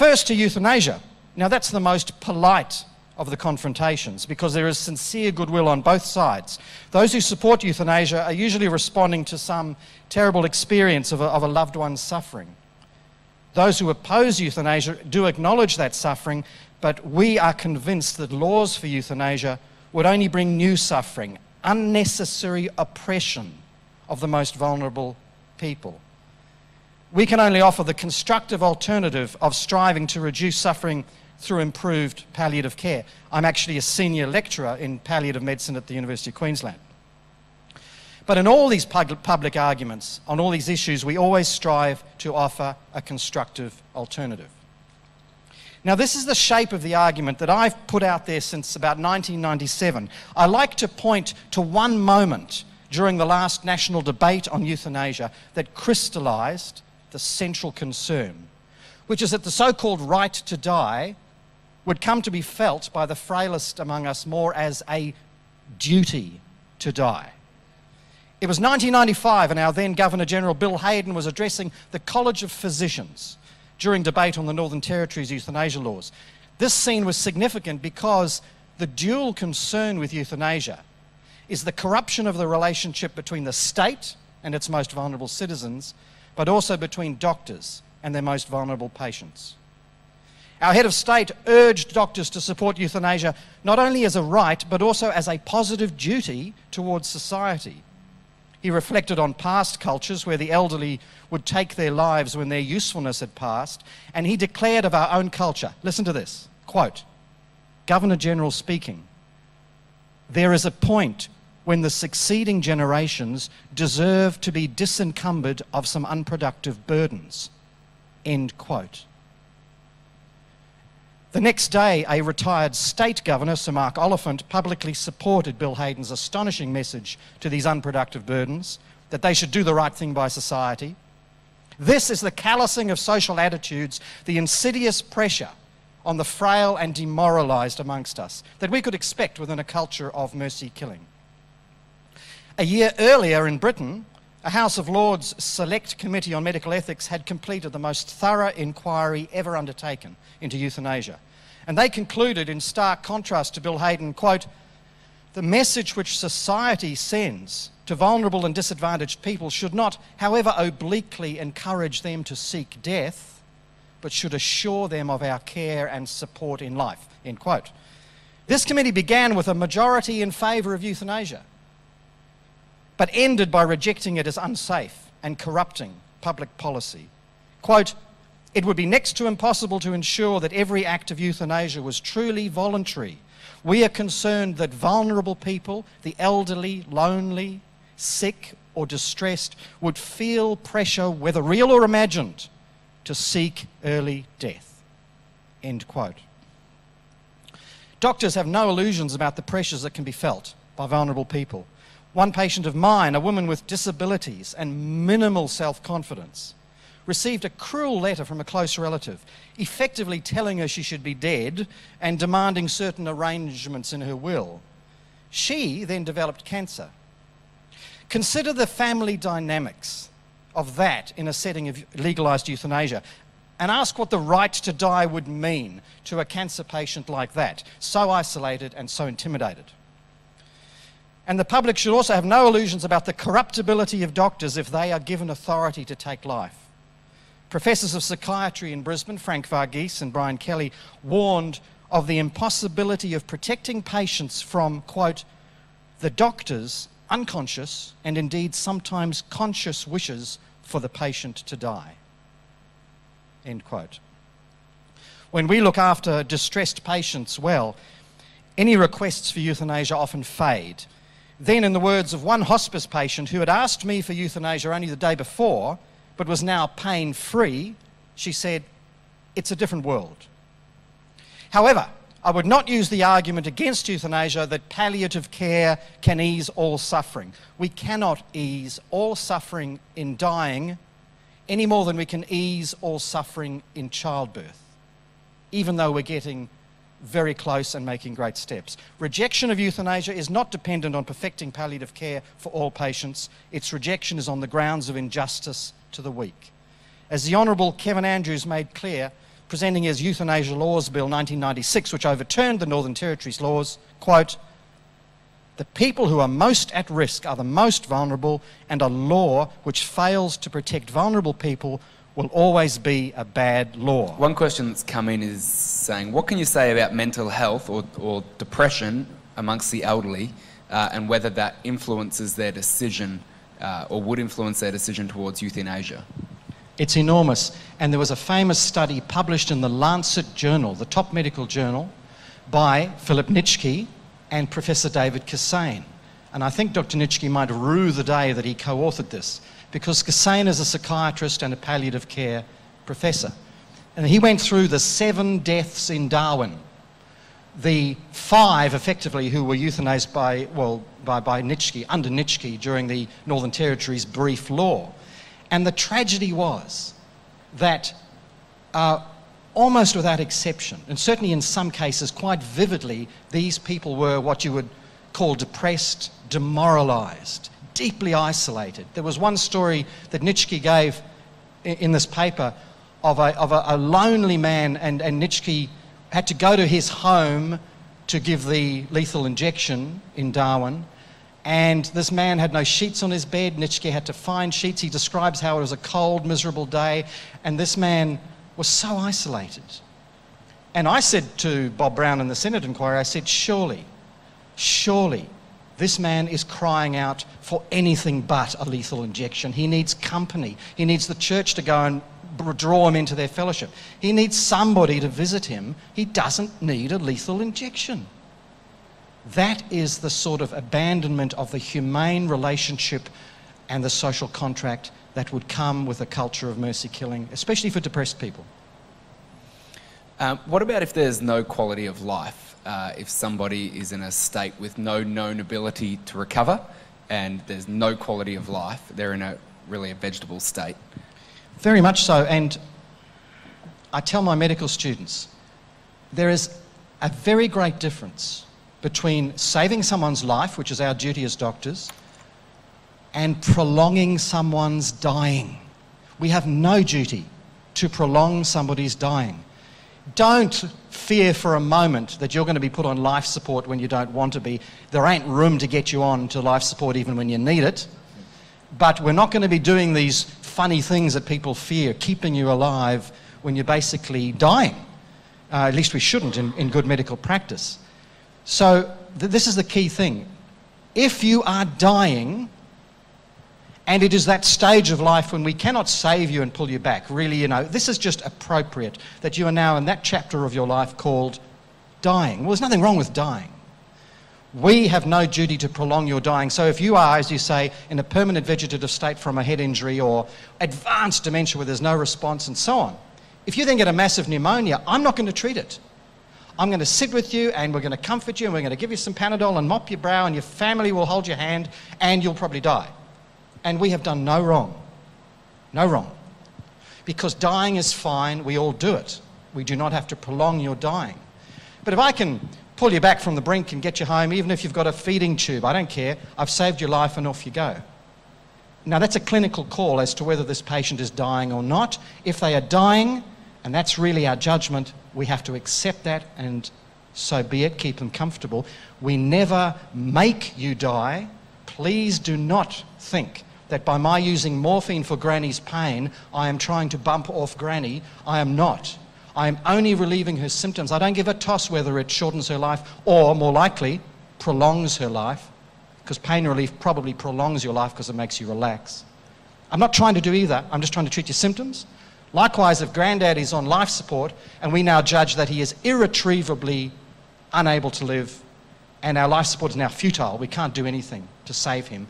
First to euthanasia. Now that's the most polite of the confrontations because there is sincere goodwill on both sides. Those who support euthanasia are usually responding to some terrible experience of a loved one's suffering. Those who oppose euthanasia do acknowledge that suffering, but we are convinced that laws for euthanasia would only bring new suffering, unnecessary oppression of the most vulnerable people. We can only offer the constructive alternative of striving to reduce suffering through improved palliative care. I'm actually a senior lecturer in palliative medicine at the University of Queensland. But in all these public arguments, on all these issues, we always strive to offer a constructive alternative. Now, this is the shape of the argument that I've put out there since about 1997. I like to point to one moment during the last national debate on euthanasia that crystallised the central concern, which is that the so-called right to die would come to be felt by the frailest among us more as a duty to die. It was 1995 and our then Governor-General Bill Hayden was addressing the College of Physicians during debate on the Northern Territory's euthanasia laws. This scene was significant because the dual concern with euthanasia is the corruption of the relationship between the state and its most vulnerable citizens, but also between doctors and their most vulnerable patients. Our head of state urged doctors to support euthanasia not only as a right, but also as a positive duty towards society. He reflected on past cultures where the elderly would take their lives when their usefulness had passed, and he declared of our own culture, listen to this, quote, Governor-General speaking, "There is a point when the succeeding generations deserve to be disencumbered of some unproductive burdens," end quote. The next day, a retired state governor, Sir Mark Oliphant, publicly supported Bill Hayden's astonishing message to these unproductive burdens, that they should do the right thing by society. This is the callousing of social attitudes, the insidious pressure on the frail and demoralised amongst us that we could expect within a culture of mercy killing. A year earlier in Britain, a House of Lords Select Committee on Medical Ethics had completed the most thorough inquiry ever undertaken into euthanasia. And they concluded, in stark contrast to Bill Hayden, quote, "The message which society sends to vulnerable and disadvantaged people should not, however obliquely, encourage them to seek death, but should assure them of our care and support in life," end quote. This committee began with a majority in favour of euthanasia, but ended by rejecting it as unsafe and corrupting public policy. Quote, "It would be next to impossible to ensure that every act of euthanasia was truly voluntary. We are concerned that vulnerable people, the elderly, lonely, sick or distressed, would feel pressure, whether real or imagined, to seek early death," end quote. Doctors have no illusions about the pressures that can be felt by vulnerable people. One patient of mine, a woman with disabilities and minimal self-confidence, received a cruel letter from a close relative, effectively telling her she should be dead and demanding certain arrangements in her will. She then developed cancer. Consider the family dynamics of that in a setting of legalised euthanasia, and ask what the right to die would mean to a cancer patient like that, so isolated and so intimidated. And the public should also have no illusions about the corruptibility of doctors if they are given authority to take life. Professors of psychiatry in Brisbane, Frank Varghese and Brian Kelly, warned of the impossibility of protecting patients from, quote, "the doctor's unconscious and indeed sometimes conscious wishes for the patient to die," end quote. When we look after distressed patients well, any requests for euthanasia often fade. Then, in the words of one hospice patient who had asked me for euthanasia only the day before, but was now pain-free, she said, "It's a different world." However, I would not use the argument against euthanasia that palliative care can ease all suffering. We cannot ease all suffering in dying any more than we can ease all suffering in childbirth, even though we're getting very close and making great steps. Rejection of euthanasia is not dependent on perfecting palliative care for all patients. Its rejection is on the grounds of injustice to the weak. As the Honourable Kevin Andrews made clear, presenting his Euthanasia Laws Bill 1996, which overturned the Northern Territory's laws, quote, "The people who are most at risk are the most vulnerable, and a law which fails to protect vulnerable people will always be a bad law." One question that's come in is saying, what can you say about mental health or depression amongst the elderly, and whether that influences their decision or would influence their decision towards euthanasia? It's enormous. And there was a famous study published in the Lancet Journal, the top medical journal, by Philip Nitschke and Professor David Kassane. And I think Dr. Nitschke might rue the day that he co-authored this, because Kassane is a psychiatrist and a palliative care professor. And he went through the 7 deaths in Darwin, the 5 effectively who were euthanized by Nitschke, under Nitschke, during the Northern Territory's brief law. And the tragedy was that almost without exception, and certainly in some cases quite vividly, these people were what you would call depressed, demoralised, deeply isolated. There was one story that Nitschke gave in this paper of a lonely man, and Nitschke had to go to his home to give the lethal injection in Darwin. And this man had no sheets on his bed. Nitschke had to find sheets. He describes how it was a cold, miserable day, and this man was so isolated. And I said to Bob Brown in the Senate inquiry, I said, surely, this man is crying out for anything but a lethal injection. He needs company. He needs the church to go and draw him into their fellowship. He needs somebody to visit him. He doesn't need a lethal injection. That is the sort of abandonment of the humane relationship and the social contract that would come with a culture of mercy killing, especially for depressed people. What about if there's no quality of life? If somebody is in a state with no known ability to recover and there's no quality of life, they're in a vegetable state. Very much so, and I tell my medical students, there is a very great difference between saving someone's life, which is our duty as doctors, and prolonging someone's dying. We have no duty to prolong somebody's dying. Don't fear for a moment that you're going to be put on life support when you don't want to be. There ain't room to get you on to life support even when you need it. But we're not going to be doing these funny things that people fear, keeping you alive when you're basically dying. At least we shouldn't in good medical practice. So this is the key thing. If you are dying, and it is that stage of life when we cannot save you and pull you back, really, this is just appropriate that you are now in that chapter of your life called dying. Well, there's nothing wrong with dying. We have no duty to prolong your dying. So if you are, as you say, in a permanent vegetative state from a head injury or advanced dementia where there's no response and so on, if you then get a massive pneumonia, I'm not going to treat it. I'm going to sit with you and we're going to comfort you and we're going to give you some Panadol and mop your brow and your family will hold your hand and you'll probably die. And we have done no wrong. No wrong. Because dying is fine, we all do it. We do not have to prolong your dying. But if I can pull you back from the brink and get you home, even if you've got a feeding tube, I don't care, I've saved your life and off you go. Now that's a clinical call as to whether this patient is dying or not. If they are dying, and that's really our judgment, we have to accept that and so be it, keep them comfortable. We never make you die. Please do not think that by my using morphine for Granny's pain, I am trying to bump off Granny. I am not. I am only relieving her symptoms. I don't give a toss whether it shortens her life or, more likely, prolongs her life, because pain relief probably prolongs your life because it makes you relax. I'm not trying to do either. I'm just trying to treat your symptoms. Likewise, if Grandad is on life support and we now judge that he is irretrievably unable to live and our life support is now futile, we can't do anything to save him,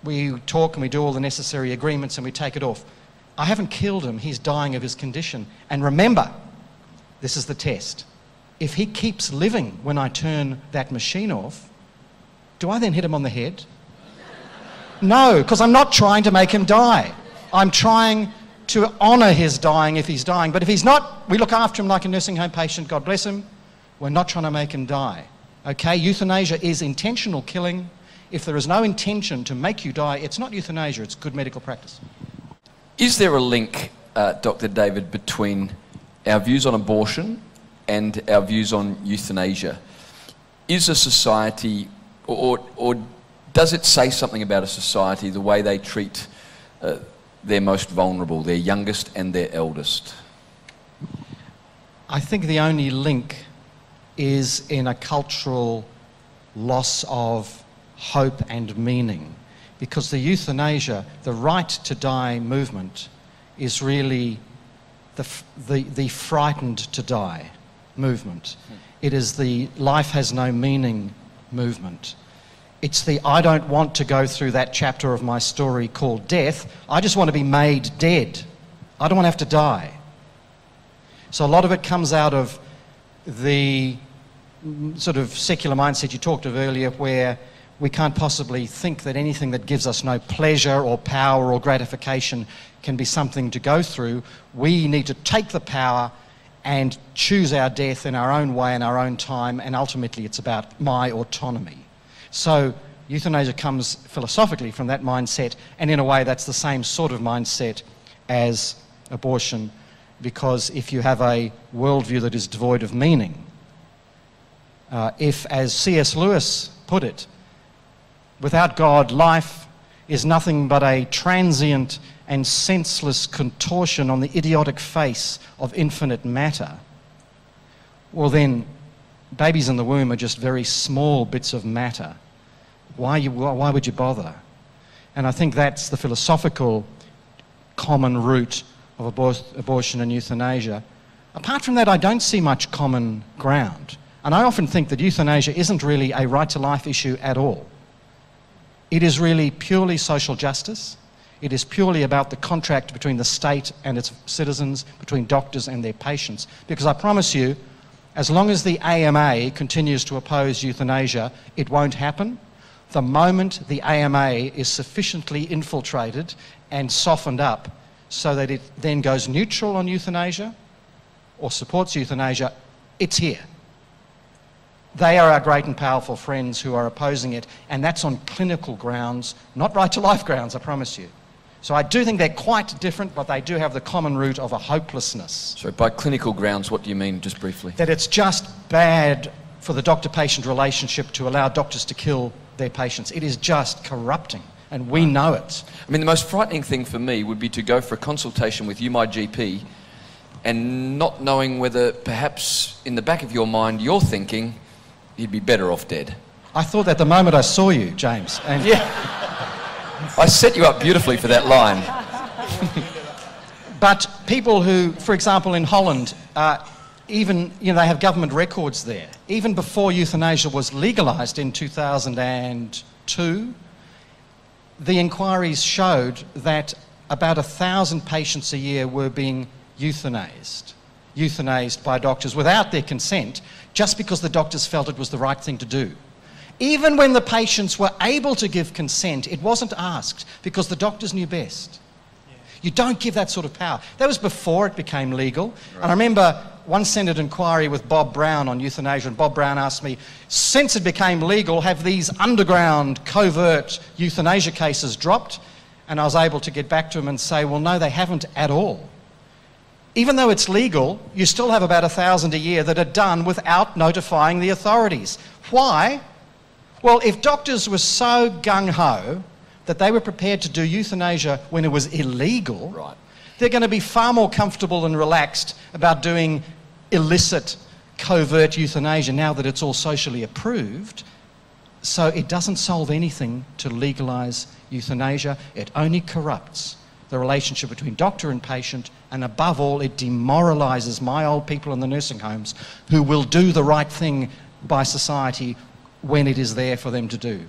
we talk and we do all the necessary agreements and we take it off. I haven't killed him, he's dying of his condition. And remember, this is the test. If he keeps living when I turn that machine off, do I then hit him on the head? No, because I'm not trying to make him die. I'm trying to honour his dying if he's dying. But if he's not, we look after him like a nursing home patient, God bless him. We're not trying to make him die. Okay, euthanasia is intentional killing. If there is no intention to make you die, it's not euthanasia, it's good medical practice. Is there a link, Dr. David, between our views on abortion and our views on euthanasia. Is a society, or does it say something about a society, the way they treat their most vulnerable, their youngest and their eldest? I think the only link is in a cultural loss of hope and meaning, because the euthanasia, the right to die movement, is really the frightened to die movement. It is the life has no meaning movement. It's the I don't want to go through that chapter of my story called death. I just want to be made dead. I don't want to have to die. So a lot of it comes out of the sort of secular mindset you talked of earlier, where we can't possibly think that anything that gives us no pleasure or power or gratification can be something to go through. We need to take the power and choose our death in our own way, in our own time, and ultimately it's about my autonomy. So euthanasia comes philosophically from that mindset, and in a way that's the same sort of mindset as abortion, because if you have a worldview that is devoid of meaning, if, as C.S. Lewis put it, without God, life is nothing but a transient and senseless contortion on the idiotic face of infinite matter, well then, babies in the womb are just very small bits of matter. Why would you bother? And I think that's the philosophical common root of abortion and euthanasia. Apart from that, I don't see much common ground. And I often think that euthanasia isn't really a right to life issue at all. It is really purely social justice. It is purely about the contract between the state and its citizens, between doctors and their patients. Because I promise you, as long as the AMA continues to oppose euthanasia, it won't happen. The moment the AMA is sufficiently infiltrated and softened up so that it then goes neutral on euthanasia or supports euthanasia, it's here. They are our great and powerful friends who are opposing it, and that's on clinical grounds, not right-to-life grounds, I promise you. So I do think they're quite different, but they do have the common root of a hopelessness. So by clinical grounds, what do you mean, just briefly? That it's just bad for the doctor-patient relationship to allow doctors to kill their patients. It is just corrupting, and we know it. I mean, the most frightening thing for me would be to go for a consultation with you, my GP, and not knowing whether perhaps in the back of your mind you're thinking you'd be better off dead. I thought that the moment I saw you, James. And yeah. I set you up beautifully for that line. But people who, for example, in Holland, even, you know, they have government records there. Even before euthanasia was legalised in 2002, the inquiries showed that about 1,000 patients a year were being euthanized by doctors without their consent, just because the doctors felt it was the right thing to do. Even when the patients were able to give consent, it wasn't asked, because the doctors knew best. Yeah. You don't give that sort of power. That was before it became legal. Right. And I remember one Senate inquiry with Bob Brown on euthanasia, and Bob Brown asked me, since it became legal, have these underground, covert euthanasia cases dropped? And I was able to get back to him and say, well, no, they haven't at all. Even though it's legal, you still have about 1,000 a year that are done without notifying the authorities. Why? Well, if doctors were so gung-ho that they were prepared to do euthanasia when it was illegal, right, they're going to be far more comfortable and relaxed about doing illicit, covert euthanasia now that it's all socially approved. So it doesn't solve anything to legalise euthanasia. It only corrupts the relationship between doctor and patient, and above all, it demoralises my old people in the nursing homes who will do the right thing by society when it is there for them to do.